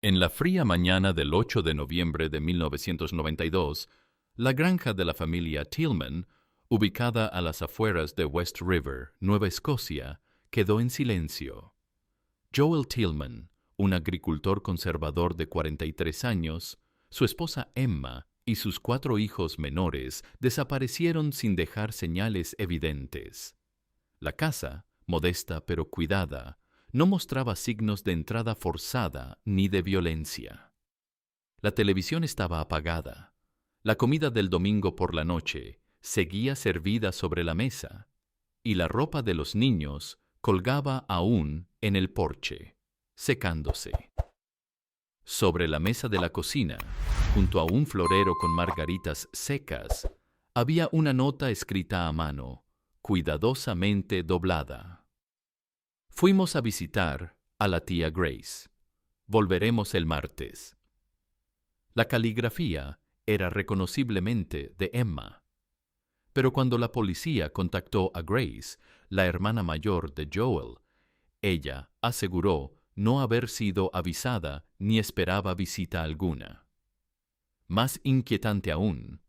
En la fría mañana del 8 de noviembre de 1992, la granja de la familia Tillman, ubicada a las afueras de West River, Nueva Escocia, quedó en silencio. Joel Tillman, un agricultor conservador de 43 años, su esposa Emma y sus 4 hijos menores desaparecieron sin dejar señales evidentes. La casa, modesta pero cuidada, no mostraba signos de entrada forzada ni de violencia. La televisión estaba apagada. La comida del domingo por la noche seguía servida sobre la mesa, y la ropa de los niños colgaba aún en el porche, secándose. Sobre la mesa de la cocina, junto a un florero con margaritas secas, había una nota escrita a mano, cuidadosamente doblada. Fuimos a visitar a la tía Grace. Volveremos el martes. La caligrafía era reconociblemente de Emma. Pero cuando la policía contactó a Grace, la hermana mayor de Joel, ella aseguró no haber sido avisada ni esperaba visita alguna. Más inquietante aún,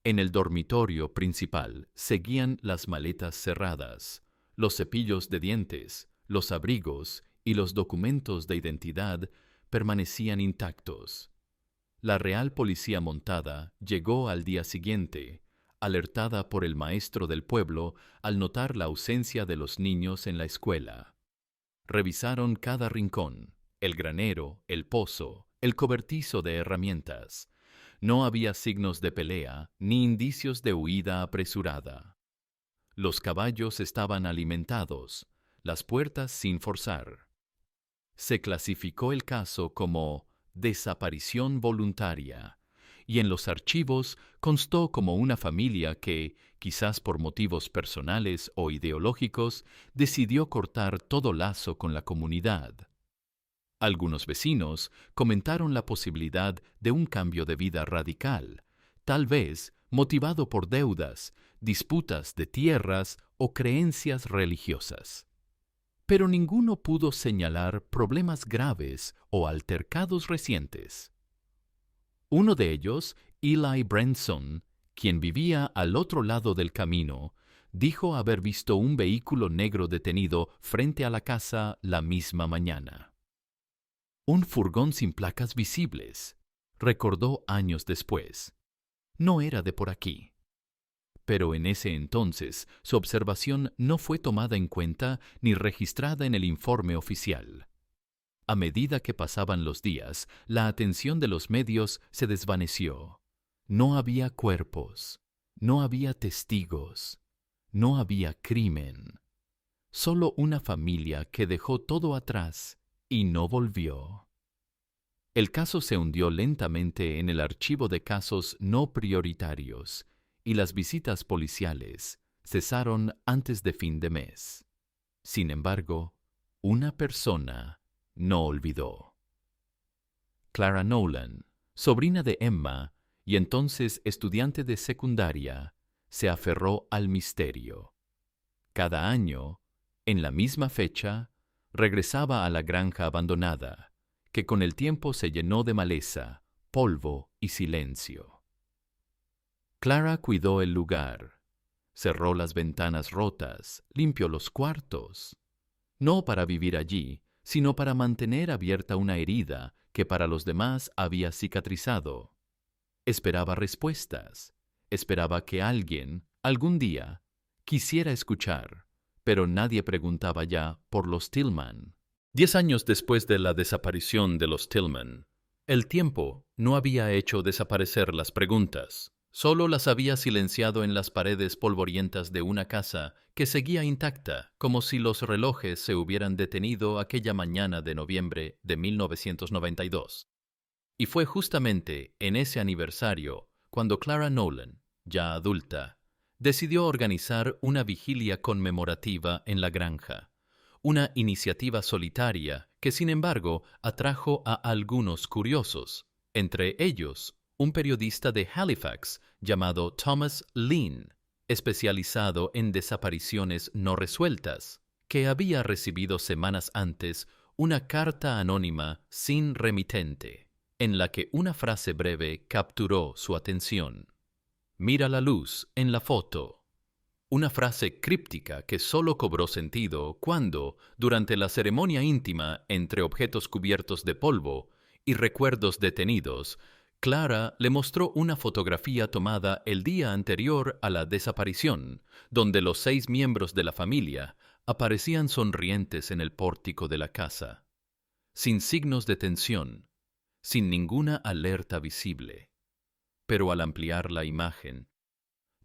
en el dormitorio principal seguían las maletas cerradas, los cepillos de dientes, los abrigos y los documentos de identidad permanecían intactos. La Real Policía Montada llegó al día siguiente, alertada por el maestro del pueblo al notar la ausencia de los niños en la escuela. Revisaron cada rincón, el granero, el pozo, el cobertizo de herramientas. No había signos de pelea ni indicios de huida apresurada. Los caballos estaban alimentados, las puertas sin forzar. Se clasificó el caso como desaparición voluntaria, y en los archivos constó como una familia que, quizás por motivos personales o ideológicos, decidió cortar todo lazo con la comunidad. Algunos vecinos comentaron la posibilidad de un cambio de vida radical, tal vez motivado por deudas, disputas de tierras o creencias religiosas. Pero ninguno pudo señalar problemas graves o altercados recientes. Uno de ellos, Eli Branson, quien vivía al otro lado del camino, dijo haber visto un vehículo negro detenido frente a la casa la misma mañana. Un furgón sin placas visibles, recordó años después. No era de por aquí. Pero en ese entonces su observación no fue tomada en cuenta ni registrada en el informe oficial. A medida que pasaban los días, la atención de los medios se desvaneció. No había cuerpos, no había testigos, no había crimen. Solo una familia que dejó todo atrás y no volvió. El caso se hundió lentamente en el archivo de casos no prioritarios y las visitas policiales cesaron antes de fin de mes. Sin embargo, una persona no olvidó. Clara Nolan, sobrina de Emma y entonces estudiante de secundaria, se aferró al misterio. Cada año, en la misma fecha, regresaba a la granja abandonada, que con el tiempo se llenó de maleza, polvo y silencio. Clara cuidó el lugar, cerró las ventanas rotas, limpió los cuartos, no para vivir allí, sino para mantener abierta una herida que para los demás había cicatrizado. Esperaba respuestas, esperaba que alguien, algún día, quisiera escuchar, pero nadie preguntaba ya por los Tillman. 10 años después de la desaparición de los Tillman, el tiempo no había hecho desaparecer las preguntas, solo las había silenciado en las paredes polvorientas de una casa que seguía intacta, como si los relojes se hubieran detenido aquella mañana de noviembre de 1992. Y fue justamente en ese aniversario cuando Clara Nolan, ya adulta, decidió organizar una vigilia conmemorativa en la granja, una iniciativa solitaria que, sin embargo, atrajo a algunos curiosos, entre ellos un periodista de Halifax llamado Thomas Lean, especializado en desapariciones no resueltas, que había recibido semanas antes una carta anónima sin remitente, en la que una frase breve capturó su atención. Mira la luz en la foto. Una frase críptica que solo cobró sentido cuando, durante la ceremonia íntima entre objetos cubiertos de polvo y recuerdos detenidos, Clara le mostró una fotografía tomada el día anterior a la desaparición, donde los 6 miembros de la familia aparecían sonrientes en el pórtico de la casa, sin signos de tensión, sin ninguna alerta visible. Pero al ampliar la imagen,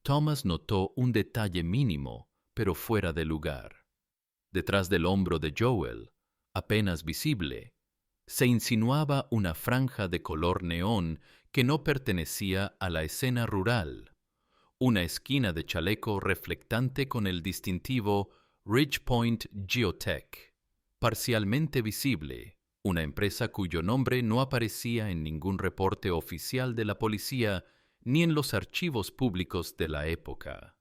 Thomas notó un detalle mínimo, pero fuera de lugar. Detrás del hombro de Joel, apenas visible, se insinuaba una franja de color neón que no pertenecía a la escena rural, una esquina de chaleco reflectante con el distintivo Ridgepoint Geotech, parcialmente visible, una empresa cuyo nombre no aparecía en ningún reporte oficial de la policía ni en los archivos públicos de la época.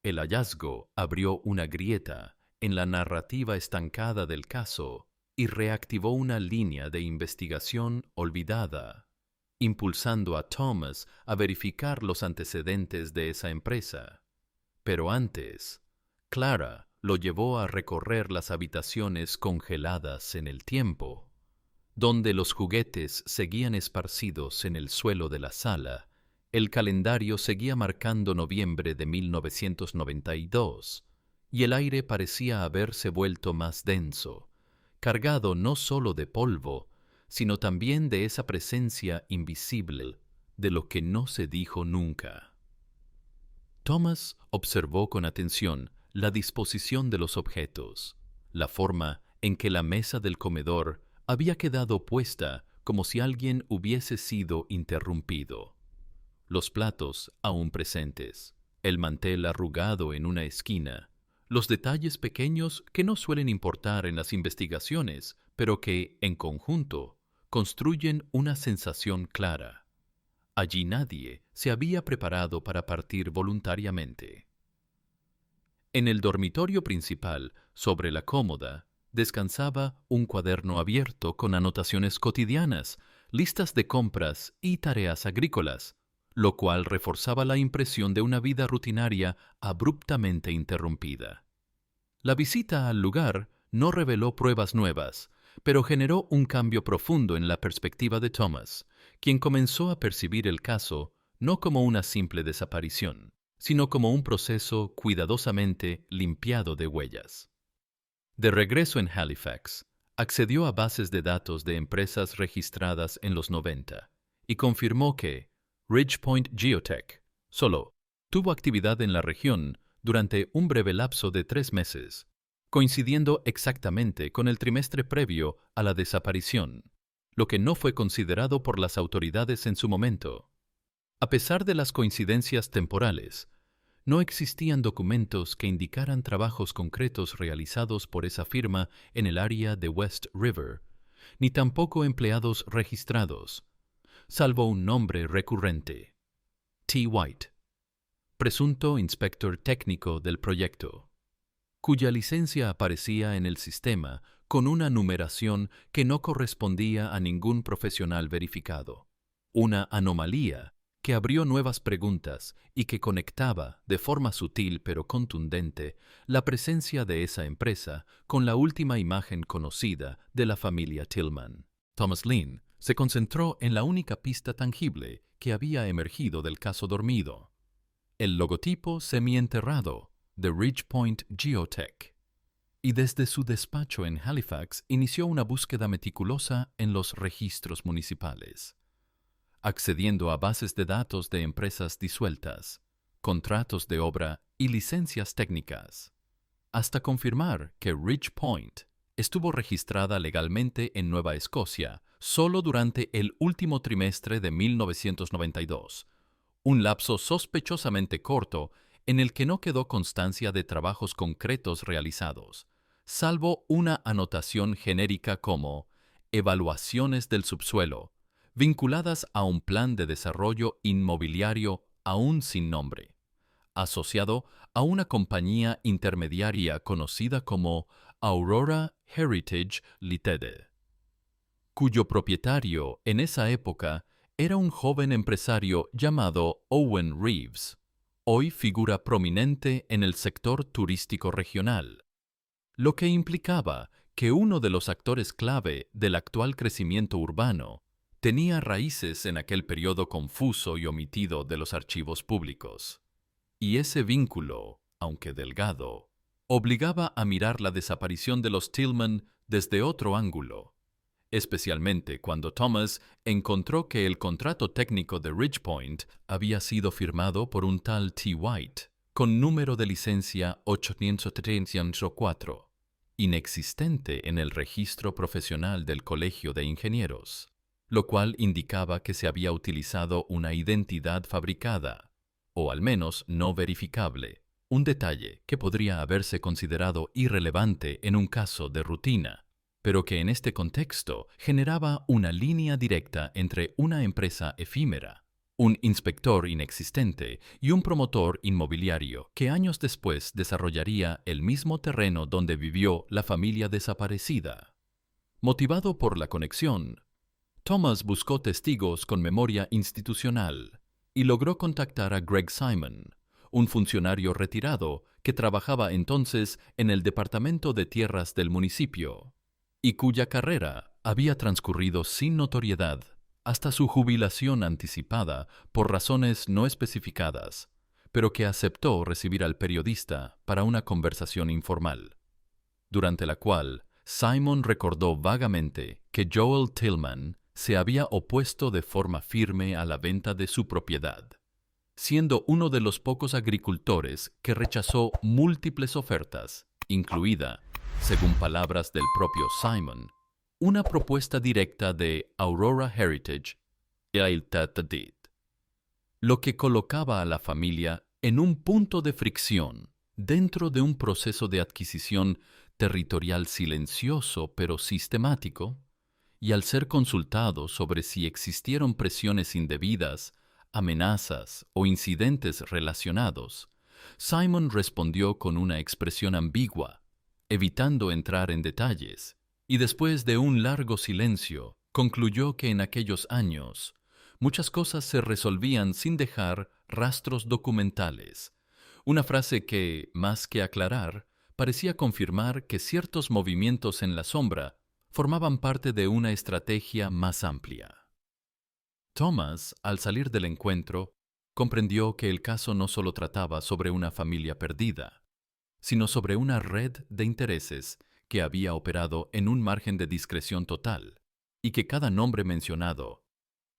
El hallazgo abrió una grieta en la narrativa estancada del caso y reactivó una línea de investigación olvidada, impulsando a Thomas a verificar los antecedentes de esa empresa. Pero antes, Clara lo llevó a recorrer las habitaciones congeladas en el tiempo, donde los juguetes seguían esparcidos en el suelo de la sala. El calendario seguía marcando noviembre de 1992, y el aire parecía haberse vuelto más denso, cargado no solo de polvo, sino también de esa presencia invisible de lo que no se dijo nunca. Thomas observó con atención la disposición de los objetos, la forma en que la mesa del comedor había quedado puesta como si alguien hubiese sido interrumpido. Los platos aún presentes, el mantel arrugado en una esquina, los detalles pequeños que no suelen importar en las investigaciones, pero que, en conjunto, construyen una sensación clara. Allí nadie se había preparado para partir voluntariamente. En el dormitorio principal, sobre la cómoda, descansaba un cuaderno abierto con anotaciones cotidianas, listas de compras y tareas agrícolas, lo cual reforzaba la impresión de una vida rutinaria abruptamente interrumpida. La visita al lugar no reveló pruebas nuevas, pero generó un cambio profundo en la perspectiva de Thomas, quien comenzó a percibir el caso no como una simple desaparición, sino como un proceso cuidadosamente limpiado de huellas. De regreso en Halifax, accedió a bases de datos de empresas registradas en los 90 y confirmó que Ridgepoint Geotech solo tuvo actividad en la región durante un breve lapso de 3 meses, coincidiendo exactamente con el trimestre previo a la desaparición, lo que no fue considerado por las autoridades en su momento. A pesar de las coincidencias temporales, no existían documentos que indicaran trabajos concretos realizados por esa firma en el área de West River, ni tampoco empleados registrados, salvo un nombre recurrente: T. White, presunto inspector técnico del proyecto, cuya licencia aparecía en el sistema con una numeración que no correspondía a ningún profesional verificado, una anomalía que abrió nuevas preguntas y que conectaba, de forma sutil pero contundente, la presencia de esa empresa con la última imagen conocida de la familia Tillman. Thomas Lynn se concentró en la única pista tangible que había emergido del caso dormido: el logotipo semienterrado de Ridgepoint Geotech. Y desde su despacho en Halifax inició una búsqueda meticulosa en los registros municipales, accediendo a bases de datos de empresas disueltas, contratos de obra y licencias técnicas, hasta confirmar que Ridgepoint estuvo registrada legalmente en Nueva Escocia solo durante el último trimestre de 1992, un lapso sospechosamente corto en el que no quedó constancia de trabajos concretos realizados, salvo una anotación genérica como evaluaciones del subsuelo, vinculadas a un plan de desarrollo inmobiliario aún sin nombre, asociado a una compañía intermediaria conocida como Aurora Heritage Ltd., cuyo propietario en esa época era un joven empresario llamado Owen Reeves, hoy figura prominente en el sector turístico regional, lo que implicaba que uno de los actores clave del actual crecimiento urbano tenía raíces en aquel periodo confuso y omitido de los archivos públicos. Y ese vínculo, aunque delgado, obligaba a mirar la desaparición de los Tillman desde otro ángulo, especialmente cuando Thomas encontró que el contrato técnico de Ridgepoint había sido firmado por un tal T. White, con número de licencia 834, inexistente en el registro profesional del Colegio de Ingenieros, lo cual indicaba que se había utilizado una identidad fabricada, o al menos no verificable, un detalle que podría haberse considerado irrelevante en un caso de rutina, pero que en este contexto generaba una línea directa entre una empresa efímera, un inspector inexistente y un promotor inmobiliario que años después desarrollaría el mismo terreno donde vivió la familia desaparecida. Motivado por la conexión, Thomas buscó testigos con memoria institucional y logró contactar a Greg Simon, un funcionario retirado que trabajaba entonces en el Departamento de Tierras del municipio y cuya carrera había transcurrido sin notoriedad hasta su jubilación anticipada por razones no especificadas, pero que aceptó recibir al periodista para una conversación informal, durante la cual Simon recordó vagamente que Joel Tillman se había opuesto de forma firme a la venta de su propiedad, siendo uno de los pocos agricultores que rechazó múltiples ofertas, incluida, según palabras del propio Simon, una propuesta directa de Aurora Heritage Ltd., lo que colocaba a la familia en un punto de fricción dentro de un proceso de adquisición territorial silencioso pero sistemático, y al ser consultado sobre si existieron presiones indebidas, amenazas o incidentes relacionados, Simon respondió con una expresión ambigua, evitando entrar en detalles, y después de un largo silencio, concluyó que en aquellos años muchas cosas se resolvían sin dejar rastros documentales, una frase que, más que aclarar, parecía confirmar que ciertos movimientos en la sombra formaban parte de una estrategia más amplia. Thomas, al salir del encuentro, comprendió que el caso no solo trataba sobre una familia perdida, sino sobre una red de intereses que había operado en un margen de discreción total, y que cada nombre mencionado,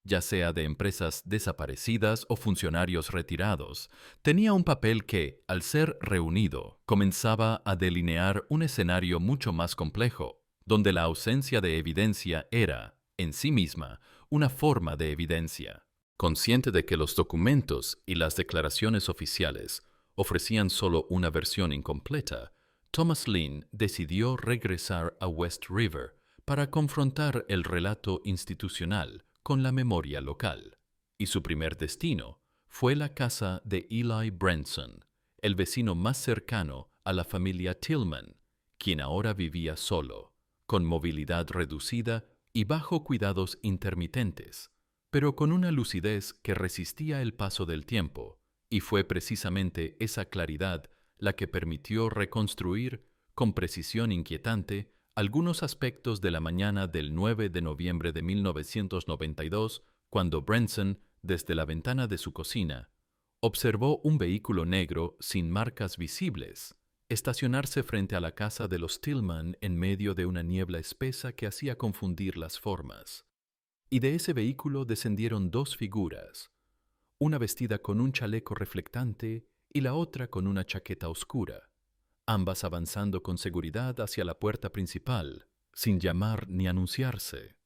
ya sea de empresas desaparecidas o funcionarios retirados, tenía un papel que, al ser reunido, comenzaba a delinear un escenario mucho más complejo, donde la ausencia de evidencia era, en sí misma, una forma de evidencia. Consciente de que los documentos y las declaraciones oficiales ofrecían solo una versión incompleta, Thomas Lynn decidió regresar a West River para confrontar el relato institucional con la memoria local, y su primer destino fue la casa de Eli Branson, el vecino más cercano a la familia Tillman, quien ahora vivía solo, con movilidad reducida y bajo cuidados intermitentes, pero con una lucidez que resistía el paso del tiempo, y fue precisamente esa claridad la que permitió reconstruir, con precisión inquietante, algunos aspectos de la mañana del 9 de noviembre de 1992, cuando Branson, desde la ventana de su cocina, observó un vehículo negro sin marcas visibles estacionarse frente a la casa de los Tillman en medio de una niebla espesa que hacía confundir las formas. Y de ese vehículo descendieron dos figuras, una vestida con un chaleco reflectante y la otra con una chaqueta oscura, ambas avanzando con seguridad hacia la puerta principal, sin llamar ni anunciarse,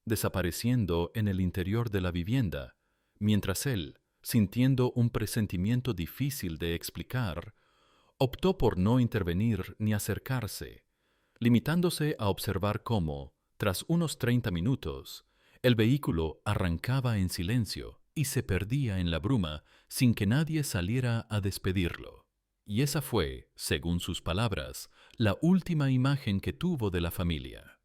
desapareciendo en el interior de la vivienda, mientras él, sintiendo un presentimiento difícil de explicar, optó por no intervenir ni acercarse, limitándose a observar cómo, tras unos 30 minutos, el vehículo arrancaba en silencio y se perdía en la bruma sin que nadie saliera a despedirlo. Y esa fue, según sus palabras, la última imagen que tuvo de la familia.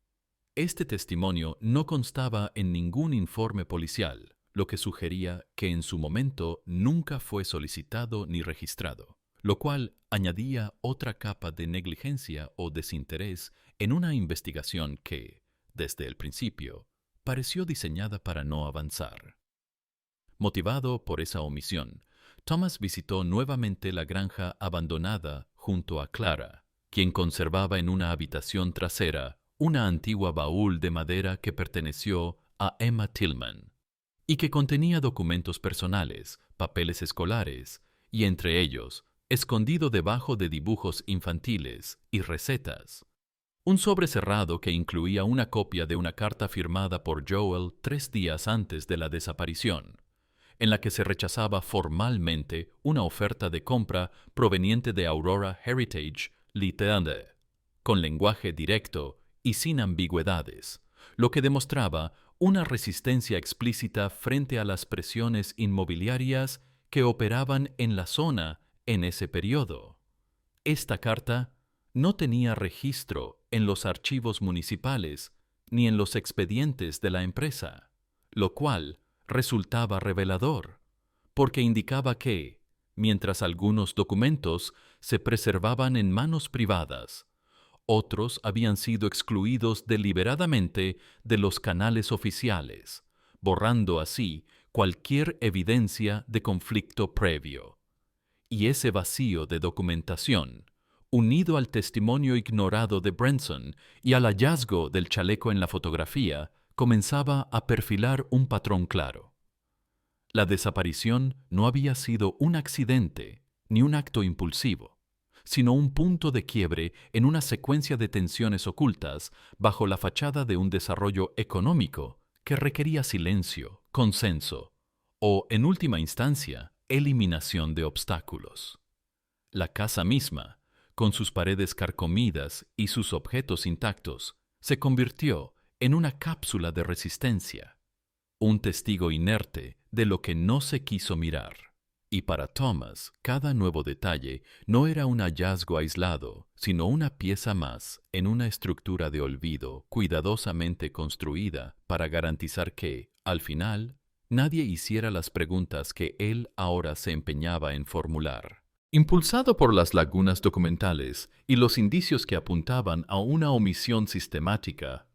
Este testimonio no constaba en ningún informe policial, lo que sugería que en su momento nunca fue solicitado ni registrado, lo cual añadía otra capa de negligencia o desinterés en una investigación que, desde el principio, pareció diseñada para no avanzar. Motivado por esa omisión, Thomas visitó nuevamente la granja abandonada junto a Clara, quien conservaba en una habitación trasera una antigua baúl de madera que perteneció a Emma Tillman y que contenía documentos personales, papeles escolares y, entre ellos, escondido debajo de dibujos infantiles y recetas, un sobre cerrado que incluía una copia de una carta firmada por Joel 3 días antes de la desaparición, en la que se rechazaba formalmente una oferta de compra proveniente de Aurora Heritage Ltd., con lenguaje directo y sin ambigüedades, lo que demostraba una resistencia explícita frente a las presiones inmobiliarias que operaban en la zona en ese periodo. Esta carta no tenía registro en los archivos municipales ni en los expedientes de la empresa, lo cual resultaba revelador, porque indicaba que, mientras algunos documentos se preservaban en manos privadas, otros habían sido excluidos deliberadamente de los canales oficiales, borrando así cualquier evidencia de conflicto previo. Y ese vacío de documentación, unido al testimonio ignorado de Branson y al hallazgo del chaleco en la fotografía, comenzaba a perfilar un patrón claro. La desaparición no había sido un accidente ni un acto impulsivo, sino un punto de quiebre en una secuencia de tensiones ocultas bajo la fachada de un desarrollo económico que requería silencio, consenso o, en última instancia, eliminación de obstáculos. La casa misma, con sus paredes carcomidas y sus objetos intactos, se convirtió en una cápsula de resistencia, un testigo inerte de lo que no se quiso mirar. Y para Thomas, cada nuevo detalle no era un hallazgo aislado, sino una pieza más en una estructura de olvido cuidadosamente construida para garantizar que, al final, nadie hiciera las preguntas que él ahora se empeñaba en formular. Impulsado por las lagunas documentales y los indicios que apuntaban a una omisión sistemática,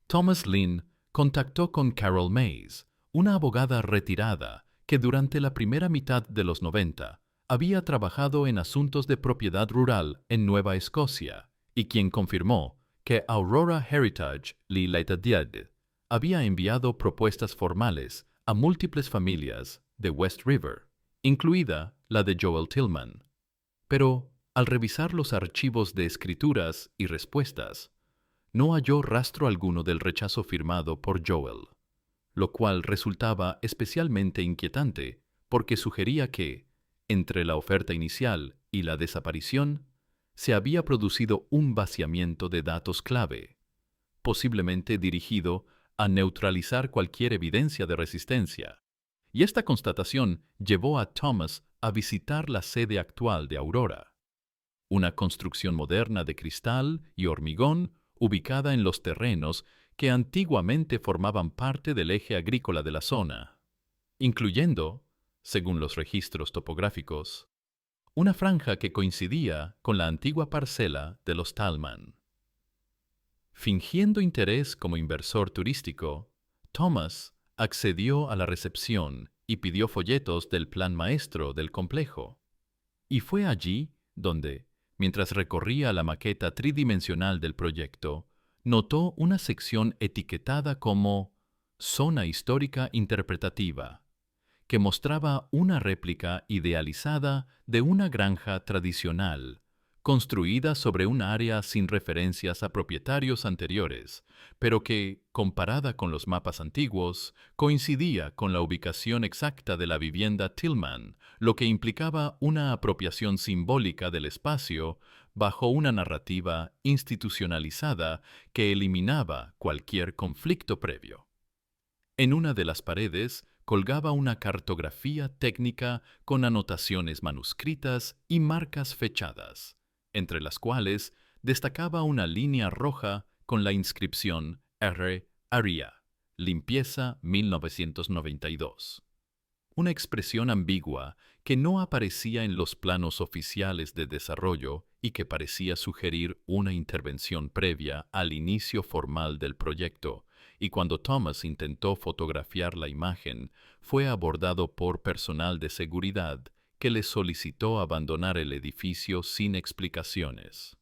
Thomas Lynn contactó con Carol Mays, una abogada retirada que durante la primera mitad de los 90 había trabajado en asuntos de propiedad rural en Nueva Escocia y quien confirmó que Aurora Heritage Ltd. Había enviado propuestas formales a múltiples familias de West River, incluida la de Joel Tillman. Pero, al revisar los archivos de escrituras y respuestas, no halló rastro alguno del rechazo firmado por Joel, lo cual resultaba especialmente inquietante porque sugería que, entre la oferta inicial y la desaparición, se había producido un vaciamiento de datos clave, posiblemente dirigido a neutralizar cualquier evidencia de resistencia. Y esta constatación llevó a Thomas a visitar la sede actual de Aurora, una construcción moderna de cristal y hormigón ubicada en los terrenos que antiguamente formaban parte del eje agrícola de la zona, incluyendo, según los registros topográficos, una franja que coincidía con la antigua parcela de los Tallman. Fingiendo interés como inversor turístico, Thomas accedió a la recepción y pidió folletos del plan maestro del complejo. Y fue allí donde, mientras recorría la maqueta tridimensional del proyecto, notó una sección etiquetada como Zona Histórica Interpretativa, que mostraba una réplica idealizada de una granja tradicional, construida sobre un área sin referencias a propietarios anteriores, pero que, comparada con los mapas antiguos, coincidía con la ubicación exacta de la vivienda Tillman, lo que implicaba una apropiación simbólica del espacio bajo una narrativa institucionalizada que eliminaba cualquier conflicto previo. En una de las paredes colgaba una cartografía técnica con anotaciones manuscritas y marcas fechadas, entre las cuales destacaba una línea roja con la inscripción R. Aria, limpieza 1992. Una expresión ambigua que no aparecía en los planos oficiales de desarrollo y que parecía sugerir una intervención previa al inicio formal del proyecto, y cuando Thomas intentó fotografiar la imagen, fue abordado por personal de seguridad que le solicitó abandonar el edificio sin explicaciones.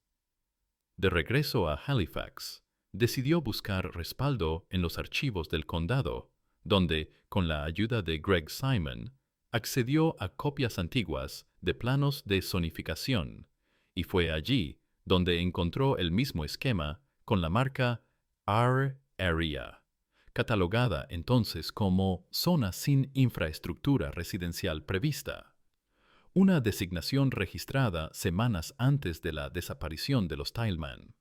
De regreso a Halifax, decidió buscar respaldo en los archivos del condado, donde, con la ayuda de Greg Simon, accedió a copias antiguas de planos de zonificación, y fue allí donde encontró el mismo esquema con la marca R Area, catalogada entonces como zona sin infraestructura residencial prevista, una designación registrada semanas antes de la desaparición de los Tillman,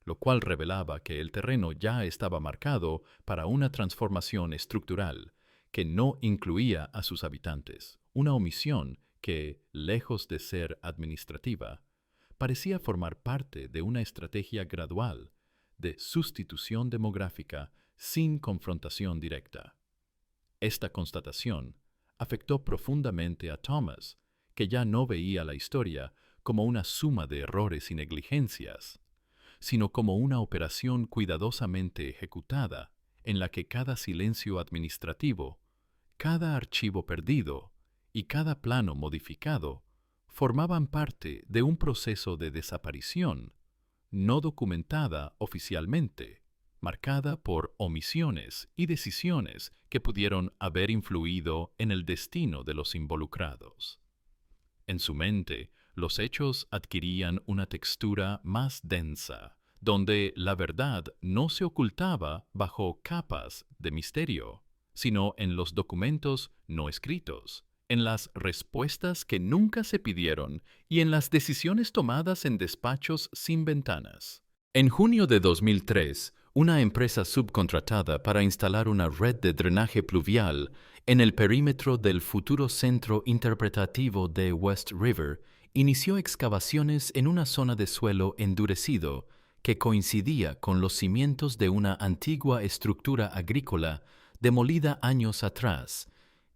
lo cual revelaba que el terreno ya estaba marcado para una transformación estructural que no incluía a sus habitantes, una omisión que, lejos de ser administrativa, parecía formar parte de una estrategia gradual de sustitución demográfica sin confrontación directa. Esta constatación afectó profundamente a Thomas, que ya no veía la historia como una suma de errores y negligencias, sino como una operación cuidadosamente ejecutada en la que cada silencio administrativo, cada archivo perdido y cada plano modificado formaban parte de un proceso de desaparición no documentada oficialmente, marcada por omisiones y decisiones que pudieron haber influido en el destino de los involucrados. En su mente, los hechos adquirían una textura más densa, donde la verdad no se ocultaba bajo capas de misterio, sino en los documentos no escritos, en las respuestas que nunca se pidieron y en las decisiones tomadas en despachos sin ventanas. En junio de 2003, una empresa subcontratada para instalar una red de drenaje pluvial en el perímetro del futuro centro interpretativo de West River inició excavaciones en una zona de suelo endurecido que coincidía con los cimientos de una antigua estructura agrícola demolida años atrás,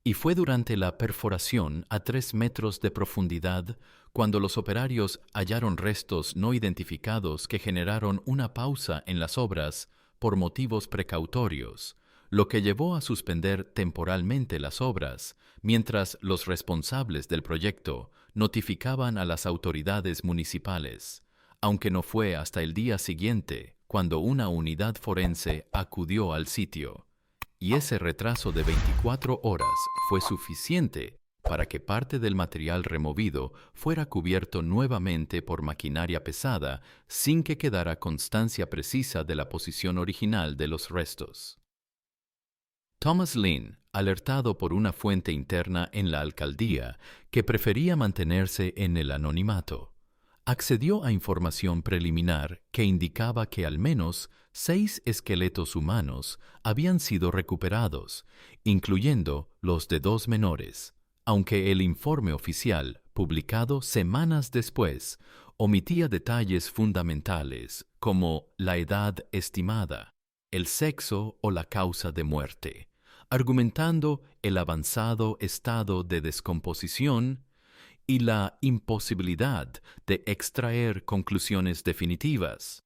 y fue durante la perforación a 3 metros de profundidad cuando los operarios hallaron restos no identificados que generaron una pausa en las obras por motivos precautorios, lo que llevó a suspender temporalmente las obras, mientras los responsables del proyecto notificaban a las autoridades municipales, aunque no fue hasta el día siguiente cuando una unidad forense acudió al sitio. Y ese retraso de 24 horas fue suficiente para que parte del material removido fuera cubierto nuevamente por maquinaria pesada sin que quedara constancia precisa de la posición original de los restos. Thomas Lynn, alertado por una fuente interna en la alcaldía que prefería mantenerse en el anonimato, accedió a información preliminar que indicaba que al menos 6 esqueletos humanos habían sido recuperados, incluyendo los de 2 menores, aunque el informe oficial, publicado semanas después, omitía detalles fundamentales como la edad estimada, el sexo o la causa de muerte, argumentando el avanzado estado de descomposición y la imposibilidad de extraer conclusiones definitivas,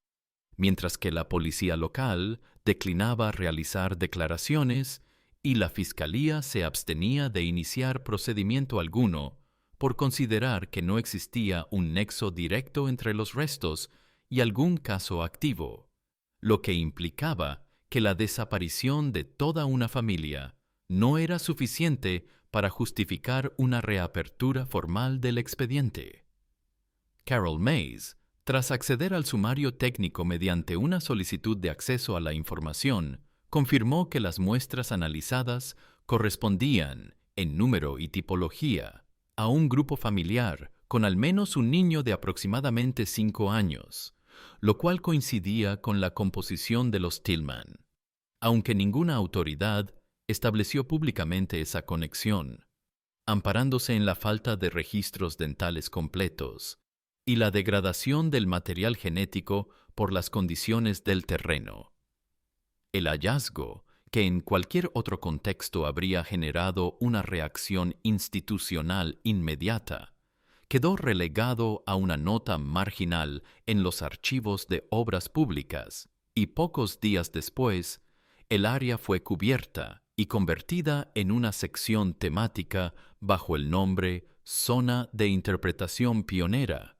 mientras que la policía local declinaba realizar declaraciones y la fiscalía se abstenía de iniciar procedimiento alguno por considerar que no existía un nexo directo entre los restos y algún caso activo, lo que implicaba que la desaparición de toda una familia no era suficiente para justificar una reapertura formal del expediente. Carol Mays, tras acceder al sumario técnico mediante una solicitud de acceso a la información, confirmó que las muestras analizadas correspondían, en número y tipología, a un grupo familiar con al menos un niño de aproximadamente 5 años, lo cual coincidía con la composición de los Tillman. Aunque ninguna autoridad, estableció públicamente esa conexión, amparándose en la falta de registros dentales completos y la degradación del material genético por las condiciones del terreno. El hallazgo, que en cualquier otro contexto habría generado una reacción institucional inmediata, quedó relegado a una nota marginal en los archivos de obras públicas, y pocos días después, el área fue cubierta y convertida en una sección temática bajo el nombre Zona de Interpretación Pionera,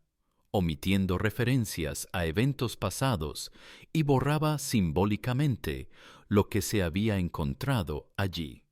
omitiendo referencias a eventos pasados y borraba simbólicamente lo que se había encontrado allí.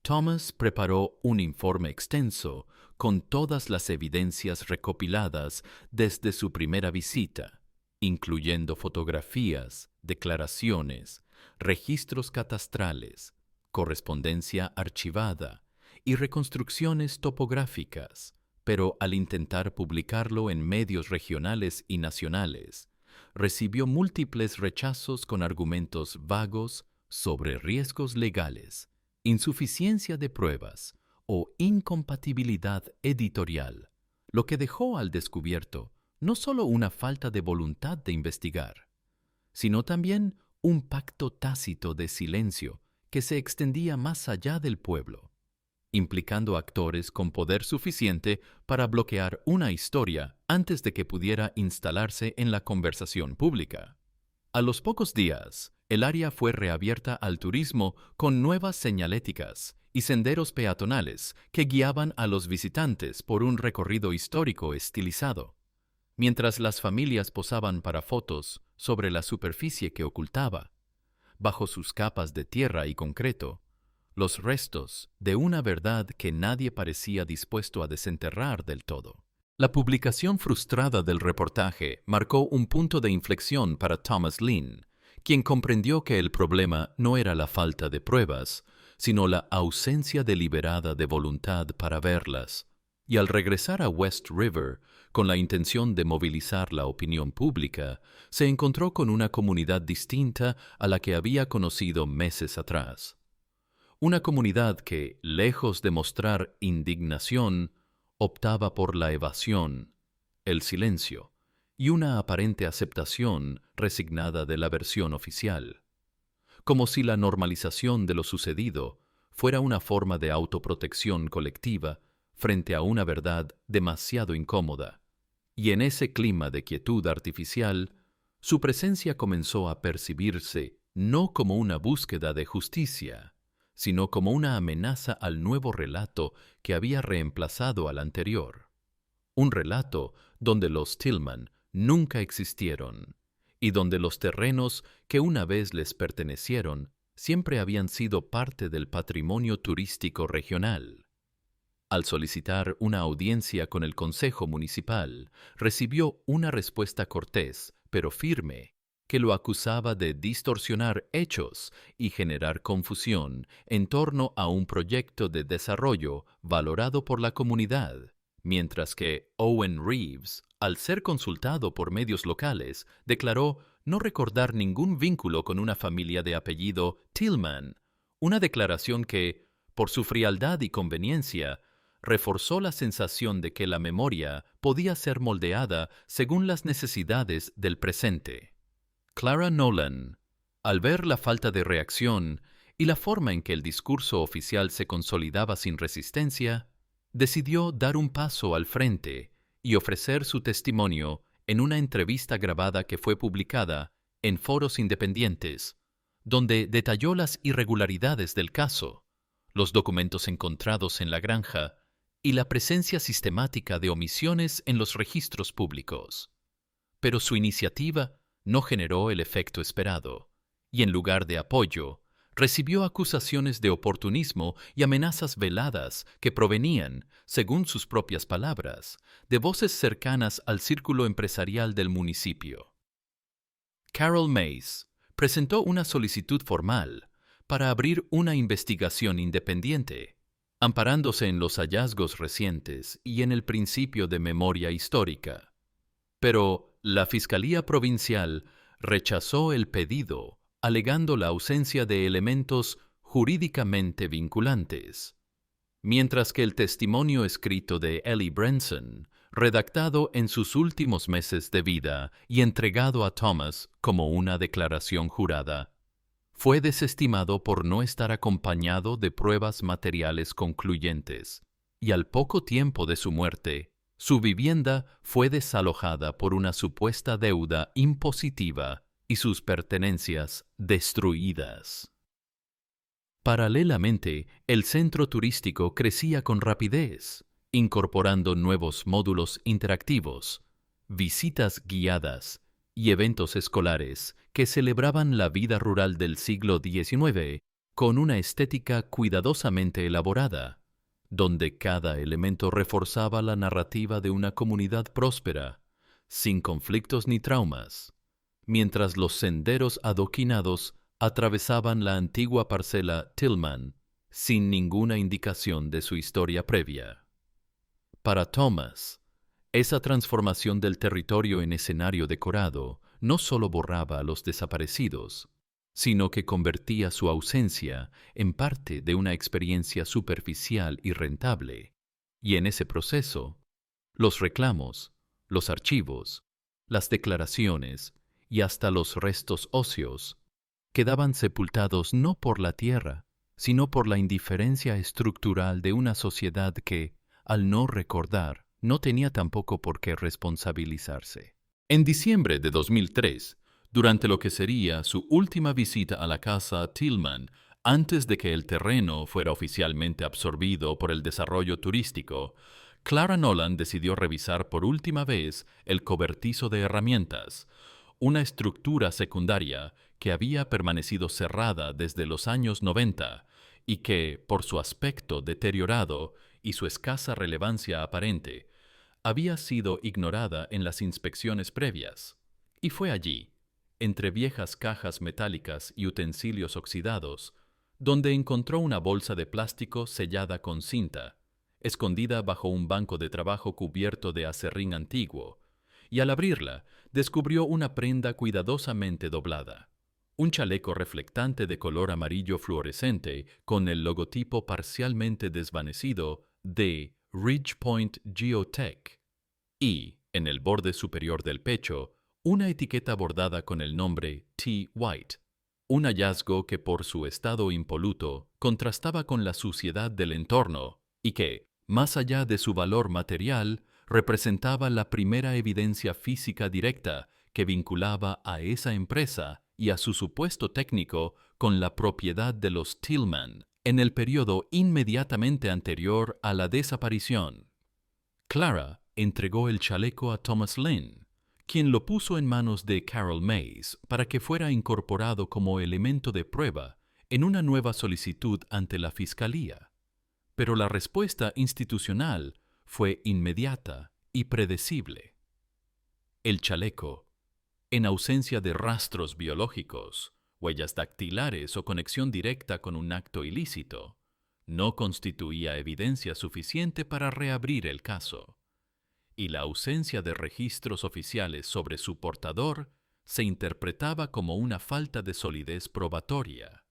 Thomas preparó un informe extenso con todas las evidencias recopiladas desde su primera visita, incluyendo fotografías, declaraciones, registros catastrales, correspondencia archivada y reconstrucciones topográficas, pero al intentar publicarlo en medios regionales y nacionales, recibió múltiples rechazos con argumentos vagos sobre riesgos legales, insuficiencia de pruebas o incompatibilidad editorial, lo que dejó al descubierto no solo una falta de voluntad de investigar, sino también un pacto tácito de silencio que se extendía más allá del pueblo, implicando actores con poder suficiente para bloquear una historia antes de que pudiera instalarse en la conversación pública. A los pocos días, el área fue reabierta al turismo con nuevas señaléticas y senderos peatonales que guiaban a los visitantes por un recorrido histórico estilizado, mientras las familias posaban para fotos sobre la superficie que ocultaba, bajo sus capas de tierra y concreto, los restos de una verdad que nadie parecía dispuesto a desenterrar del todo. La publicación frustrada del reportaje marcó un punto de inflexión para Thomas Lynn, quien comprendió que el problema no era la falta de pruebas, sino la ausencia deliberada de voluntad para verlas. Y al regresar a West River, con la intención de movilizar la opinión pública, se encontró con una comunidad distinta a la que había conocido meses atrás. Una comunidad que, lejos de mostrar indignación, optaba por la evasión, el silencio y una aparente aceptación resignada de la versión oficial, como si la normalización de lo sucedido fuera una forma de autoprotección colectiva frente a una verdad demasiado incómoda. Y en ese clima de quietud artificial, su presencia comenzó a percibirse no como una búsqueda de justicia, sino como una amenaza al nuevo relato que había reemplazado al anterior. Un relato donde los Tillman nunca existieron y donde los terrenos que una vez les pertenecieron siempre habían sido parte del patrimonio turístico regional. Al solicitar una audiencia con el Consejo Municipal, recibió una respuesta cortés, pero firme, que lo acusaba de distorsionar hechos y generar confusión en torno a un proyecto de desarrollo valorado por la comunidad, mientras que Owen Reeves, al ser consultado por medios locales, declaró no recordar ningún vínculo con una familia de apellido Tillman, una declaración que, por su frialdad y conveniencia, reforzó la sensación de que la memoria podía ser moldeada según las necesidades del presente. Clara Nolan, al ver la falta de reacción y la forma en que el discurso oficial se consolidaba sin resistencia, decidió dar un paso al frente y ofrecer su testimonio en una entrevista grabada que fue publicada en foros independientes, donde detalló las irregularidades del caso, los documentos encontrados en la granja y la presencia sistemática de omisiones en los registros públicos. Pero su iniciativa no generó el efecto esperado, y en lugar de apoyo, recibió acusaciones de oportunismo y amenazas veladas que provenían, según sus propias palabras, de voces cercanas al círculo empresarial del municipio. Carol Mays presentó una solicitud formal para abrir una investigación independiente, amparándose en los hallazgos recientes y en el principio de memoria histórica. Pero la Fiscalía Provincial rechazó el pedido, alegando la ausencia de elementos jurídicamente vinculantes, mientras que el testimonio escrito de Ellie Branson, redactado en sus últimos meses de vida y entregado a Thomas como una declaración jurada, fue desestimado por no estar acompañado de pruebas materiales concluyentes, y al poco tiempo de su muerte, su vivienda fue desalojada por una supuesta deuda impositiva y sus pertenencias destruidas. Paralelamente, el centro turístico crecía con rapidez, incorporando nuevos módulos interactivos, visitas guiadas y eventos escolares que celebraban la vida rural del siglo XIX con una estética cuidadosamente elaborada, donde cada elemento reforzaba la narrativa de una comunidad próspera, sin conflictos ni traumas, mientras los senderos adoquinados atravesaban la antigua parcela Tillman sin ninguna indicación de su historia previa. Para Thomas, esa transformación del territorio en escenario decorado no solo borraba a los desaparecidos, sino que convertía su ausencia en parte de una experiencia superficial y rentable. Y en ese proceso, los reclamos, los archivos, las declaraciones y hasta los restos óseos quedaban sepultados no por la tierra, sino por la indiferencia estructural de una sociedad que, al no recordar, no tenía tampoco por qué responsabilizarse. En diciembre de 2003, durante lo que sería su última visita a la casa Tillman, antes de que el terreno fuera oficialmente absorbido por el desarrollo turístico, Clara Nolan decidió revisar por última vez el cobertizo de herramientas, una estructura secundaria que había permanecido cerrada desde los años 90 y que, por su aspecto deteriorado y su escasa relevancia aparente, había sido ignorada en las inspecciones previas. Y fue allí, entre viejas cajas metálicas y utensilios oxidados, donde encontró una bolsa de plástico sellada con cinta, escondida bajo un banco de trabajo cubierto de acerrín antiguo, y al abrirla descubrió una prenda cuidadosamente doblada, un chaleco reflectante de color amarillo fluorescente con el logotipo parcialmente desvanecido de Ridgepoint Geotech y, en el borde superior del pecho, una etiqueta bordada con el nombre T. White, un hallazgo que por su estado impoluto contrastaba con la suciedad del entorno y que, más allá de su valor material, representaba la primera evidencia física directa que vinculaba a esa empresa y a su supuesto técnico con la propiedad de los Tillman en el periodo inmediatamente anterior a la desaparición. Clara entregó el chaleco a Thomas Lynn, quien lo puso en manos de Carol Mays para que fuera incorporado como elemento de prueba en una nueva solicitud ante la Fiscalía. Pero la respuesta institucional fue inmediata y predecible. El chaleco, en ausencia de rastros biológicos, huellas dactilares o conexión directa con un acto ilícito, no constituía evidencia suficiente para reabrir el caso, y la ausencia de registros oficiales sobre su portador se interpretaba como una falta de solidez probatoria,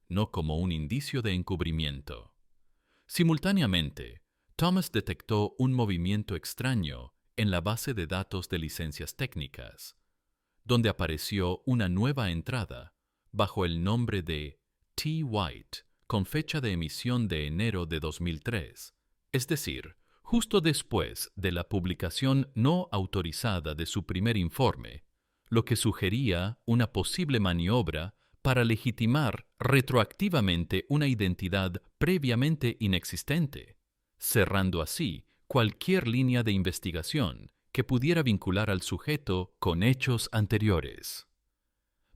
no como un indicio de encubrimiento. Simultáneamente, Thomas detectó un movimiento extraño en la base de datos de licencias técnicas, donde apareció una nueva entrada bajo el nombre de T. White con fecha de emisión de enero de 2003, es decir, justo después de la publicación no autorizada de su primer informe, lo que sugería una posible maniobra para legitimar retroactivamente una identidad previamente inexistente, cerrando así cualquier línea de investigación que pudiera vincular al sujeto con hechos anteriores.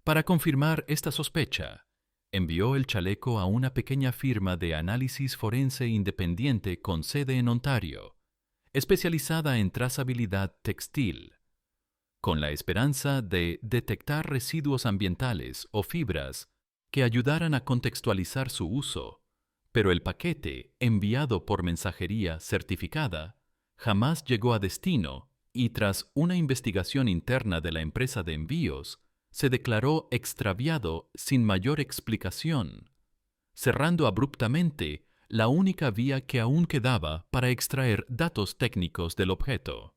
Para confirmar esta sospecha, envió el chaleco a una pequeña firma de análisis forense independiente con sede en Ontario, especializada en trazabilidad textil, con la esperanza de detectar residuos ambientales o fibras que ayudaran a contextualizar su uso, pero el paquete, enviado por mensajería certificada, jamás llegó a destino y tras una investigación interna de la empresa de envíos, se declaró extraviado sin mayor explicación, cerrando abruptamente la única vía que aún quedaba para extraer datos técnicos del objeto.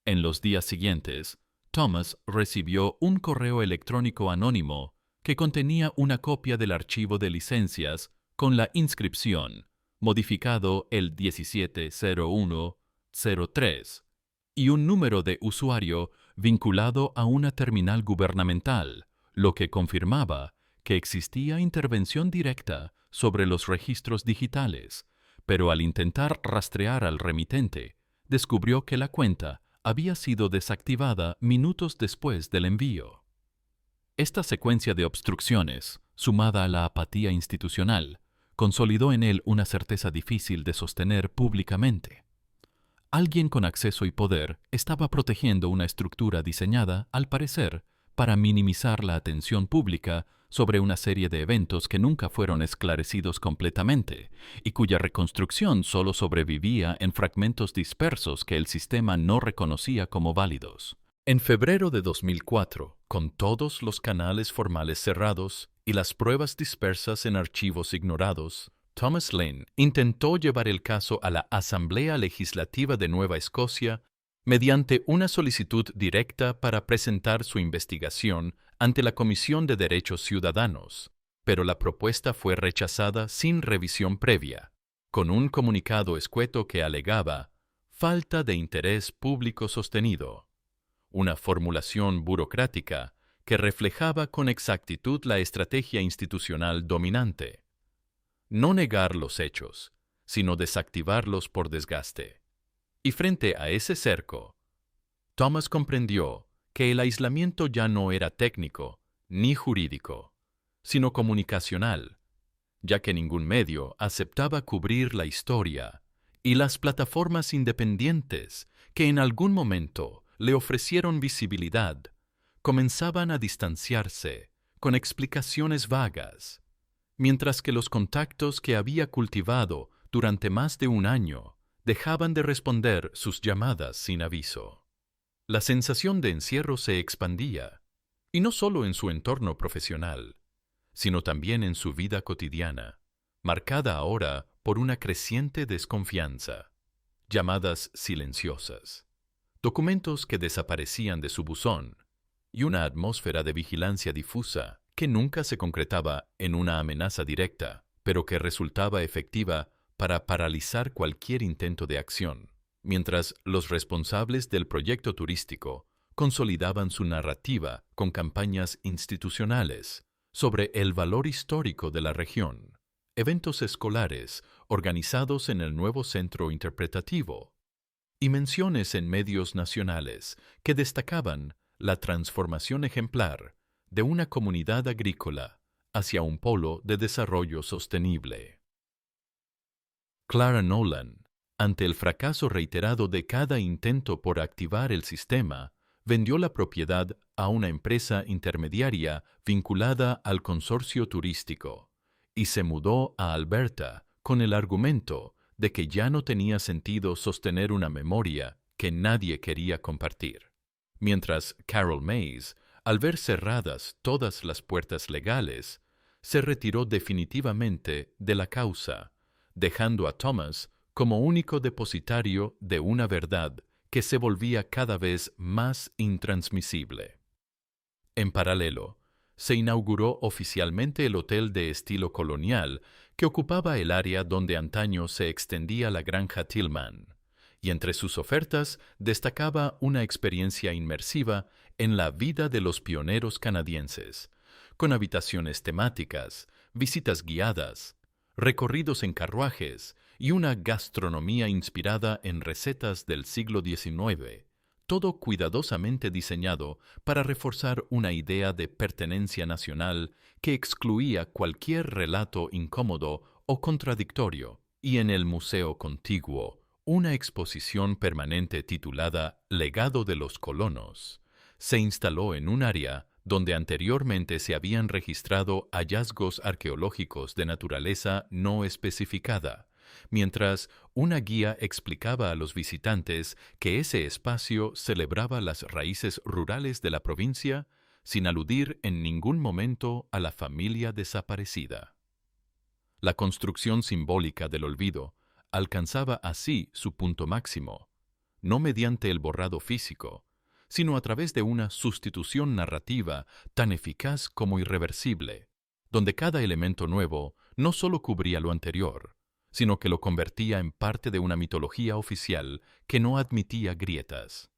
En los días siguientes, Thomas recibió un correo electrónico anónimo que contenía una copia del archivo de licencias con la inscripción, modificado el 170103, y un número de usuario vinculado a una terminal gubernamental, lo que confirmaba que existía intervención directa sobre los registros digitales, pero al intentar rastrear al remitente, descubrió que la cuenta había sido desactivada minutos después del envío. Esta secuencia de obstrucciones, sumada a la apatía institucional, consolidó en él una certeza difícil de sostener públicamente. Alguien con acceso y poder estaba protegiendo una estructura diseñada, al parecer, para minimizar la atención pública sobre una serie de eventos que nunca fueron esclarecidos completamente y cuya reconstrucción solo sobrevivía en fragmentos dispersos que el sistema no reconocía como válidos. En febrero de 2004, con todos los canales formales cerrados y las pruebas dispersas en archivos ignorados, Thomas Lane intentó llevar el caso a la Asamblea Legislativa de Nueva Escocia mediante una solicitud directa para presentar su investigación ante la Comisión de Derechos Ciudadanos, pero la propuesta fue rechazada sin revisión previa, con un comunicado escueto que alegaba falta de interés público sostenido, una formulación burocrática que reflejaba con exactitud la estrategia institucional dominante. No negar los hechos, sino desactivarlos por desgaste. Y frente a ese cerco, Thomas comprendió que el aislamiento ya no era técnico ni jurídico, sino comunicacional, ya que ningún medio aceptaba cubrir la historia y las plataformas independientes que en algún momento le ofrecieron visibilidad comenzaban a distanciarse con explicaciones vagas, mientras que los contactos que había cultivado durante más de un año dejaban de responder sus llamadas sin aviso. La sensación de encierro se expandía, y no solo en su entorno profesional, sino también en su vida cotidiana, marcada ahora por una creciente desconfianza, llamadas silenciosas, documentos que desaparecían de su buzón, y una atmósfera de vigilancia difusa que nunca se concretaba en una amenaza directa, pero que resultaba efectiva para paralizar cualquier intento de acción, mientras los responsables del proyecto turístico consolidaban su narrativa con campañas institucionales sobre el valor histórico de la región, eventos escolares organizados en el nuevo centro interpretativo, y menciones en medios nacionales que destacaban la transformación ejemplar de una comunidad agrícola hacia un polo de desarrollo sostenible. Clara Nolan, ante el fracaso reiterado de cada intento por activar el sistema, vendió la propiedad a una empresa intermediaria vinculada al consorcio turístico y se mudó a Alberta con el argumento de que ya no tenía sentido sostener una memoria que nadie quería compartir. Mientras Carol Mays, al ver cerradas todas las puertas legales, se retiró definitivamente de la causa, dejando a Thomas como único depositario de una verdad que se volvía cada vez más intransmisible. En paralelo, se inauguró oficialmente el hotel de estilo colonial que ocupaba el área donde antaño se extendía la granja Tillman, y entre sus ofertas destacaba una experiencia inmersiva en la vida de los pioneros canadienses, con habitaciones temáticas, visitas guiadas, recorridos en carruajes y una gastronomía inspirada en recetas del siglo XIX, todo cuidadosamente diseñado para reforzar una idea de pertenencia nacional que excluía cualquier relato incómodo o contradictorio, y en el museo contiguo, una exposición permanente titulada Legado de los colonos se instaló en un área donde anteriormente se habían registrado hallazgos arqueológicos de naturaleza no especificada, mientras una guía explicaba a los visitantes que ese espacio celebraba las raíces rurales de la provincia sin aludir en ningún momento a la familia desaparecida. La construcción simbólica del olvido alcanzaba así su punto máximo, no mediante el borrado físico, sino a través de una sustitución narrativa tan eficaz como irreversible, donde cada elemento nuevo no solo cubría lo anterior, sino que lo convertía en parte de una mitología oficial que no admitía grietas.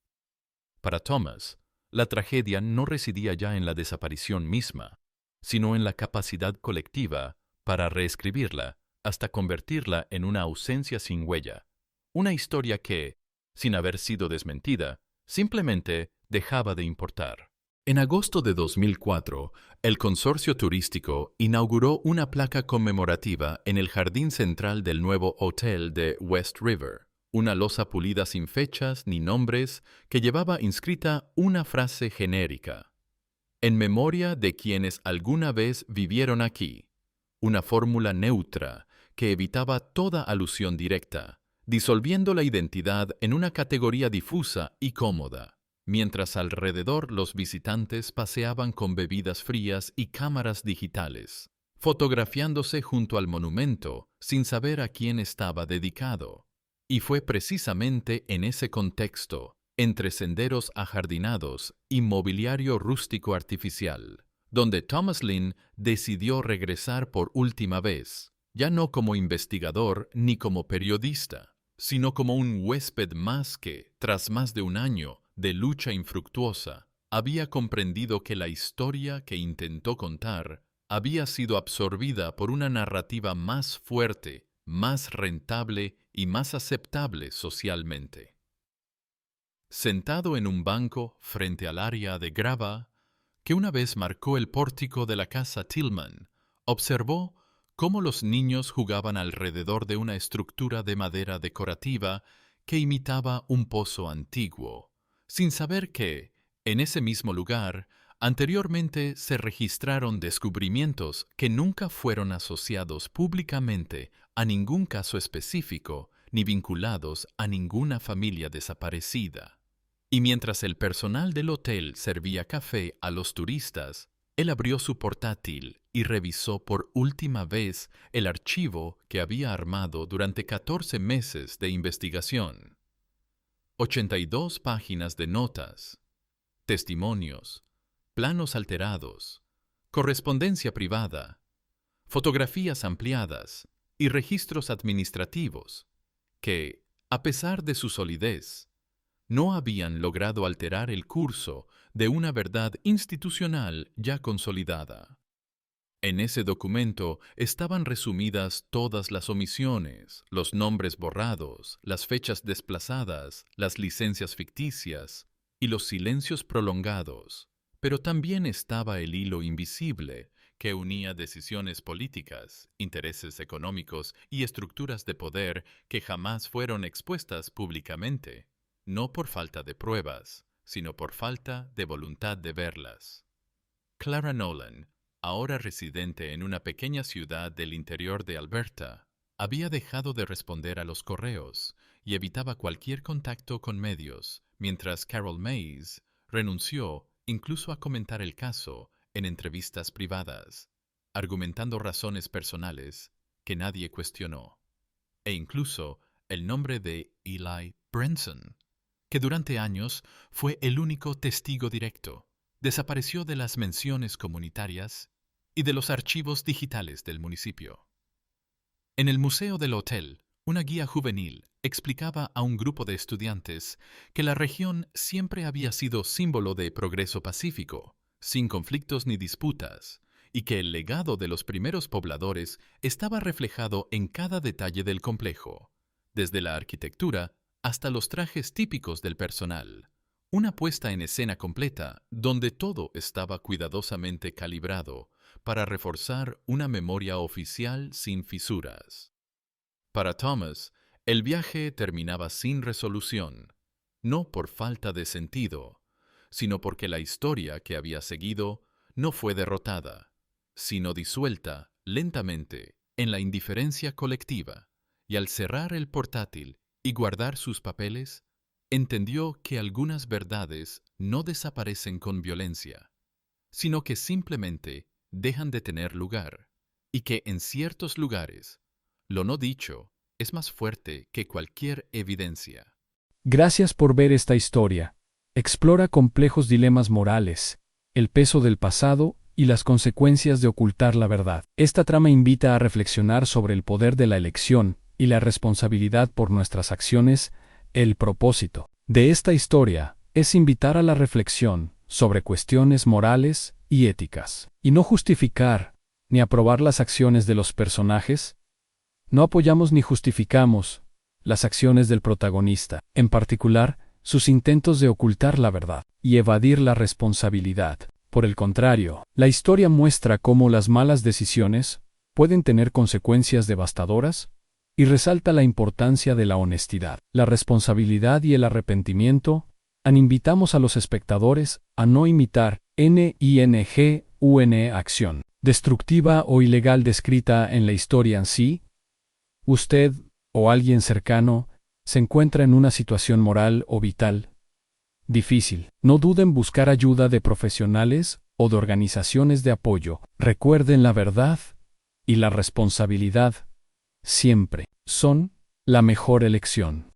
Para Thomas, la tragedia no residía ya en la desaparición misma, sino en la capacidad colectiva para reescribirla hasta convertirla en una ausencia sin huella, una historia que, sin haber sido desmentida, simplemente dejaba de importar. En agosto de 2004, el consorcio turístico inauguró una placa conmemorativa en el jardín central del nuevo hotel de West River, una losa pulida sin fechas ni nombres que llevaba inscrita una frase genérica: en memoria de quienes alguna vez vivieron aquí, una fórmula neutra que evitaba toda alusión directa, disolviendo la identidad en una categoría difusa y cómoda, mientras alrededor los visitantes paseaban con bebidas frías y cámaras digitales, fotografiándose junto al monumento sin saber a quién estaba dedicado. Y fue precisamente en ese contexto, entre senderos ajardinados y mobiliario rústico artificial, donde Thomas Lynn decidió regresar por última vez, ya no como investigador ni como periodista, sino como un huésped más que, tras más de un año de lucha infructuosa, había comprendido que la historia que intentó contar había sido absorbida por una narrativa más fuerte, más rentable y más aceptable socialmente. Sentado en un banco frente al área de grava que una vez marcó el pórtico de la casa Tillman, observó cómo los niños jugaban alrededor de una estructura de madera decorativa que imitaba un pozo antiguo, sin saber que, en ese mismo lugar, anteriormente se registraron descubrimientos que nunca fueron asociados públicamente a ningún caso específico ni vinculados a ninguna familia desaparecida. Y mientras el personal del hotel servía café a los turistas, él abrió su portátil y revisó por última vez el archivo que había armado durante 14 meses de investigación. 82 páginas de notas, testimonios, planos alterados, correspondencia privada, fotografías ampliadas y registros administrativos que, a pesar de su solidez, no habían logrado alterar el curso de una verdad institucional ya consolidada. En ese documento estaban resumidas todas las omisiones, los nombres borrados, las fechas desplazadas, las licencias ficticias y los silencios prolongados, pero también estaba el hilo invisible que unía decisiones políticas, intereses económicos y estructuras de poder que jamás fueron expuestas públicamente, no por falta de pruebas, sino por falta de voluntad de verlas. Clara Nolan, ahora residente en una pequeña ciudad del interior de Alberta, había dejado de responder a los correos y evitaba cualquier contacto con medios, mientras Carol Mays renunció incluso a comentar el caso en entrevistas privadas, argumentando razones personales que nadie cuestionó, e incluso el nombre de Eli Brenson, que durante años fue el único testigo directo, desapareció de las menciones comunitarias y de los archivos digitales del municipio. En el museo del hotel, una guía juvenil explicaba a un grupo de estudiantes que la región siempre había sido símbolo de progreso pacífico, sin conflictos ni disputas, y que el legado de los primeros pobladores estaba reflejado en cada detalle del complejo, desde la arquitectura hasta los trajes típicos del personal. Una puesta en escena completa donde todo estaba cuidadosamente calibrado para reforzar una memoria oficial sin fisuras. Para Thomas, el viaje terminaba sin resolución, no por falta de sentido, sino porque la historia que había seguido no fue derrotada, sino disuelta lentamente en la indiferencia colectiva, y al cerrar el portátil y guardar sus papeles, entendió que algunas verdades no desaparecen con violencia, sino que simplemente dejan de tener lugar, y que en ciertos lugares lo no dicho es más fuerte que cualquier evidencia. Gracias por ver esta historia. Explora complejos dilemas morales, el peso del pasado y las consecuencias de ocultar la verdad. Esta trama invita a reflexionar sobre el poder de la elección y la responsabilidad por nuestras acciones. El propósito de esta historia es invitar a la reflexión sobre cuestiones morales y éticas, y no justificar ni aprobar las acciones de los personajes. No apoyamos ni justificamos las acciones del protagonista, en particular, sus intentos de ocultar la verdad y evadir la responsabilidad. Por el contrario, la historia muestra cómo las malas decisiones pueden tener consecuencias devastadoras y resalta la importancia de la honestidad, la responsabilidad y el arrepentimiento. Invitamos a los espectadores a no imitar acción destructiva o ilegal descrita en la historia en sí. Usted o alguien cercano se encuentra en una situación moral o vital difícil. No duden en buscar ayuda de profesionales o de organizaciones de apoyo. Recuerden, la verdad y la responsabilidad siempre son la mejor elección.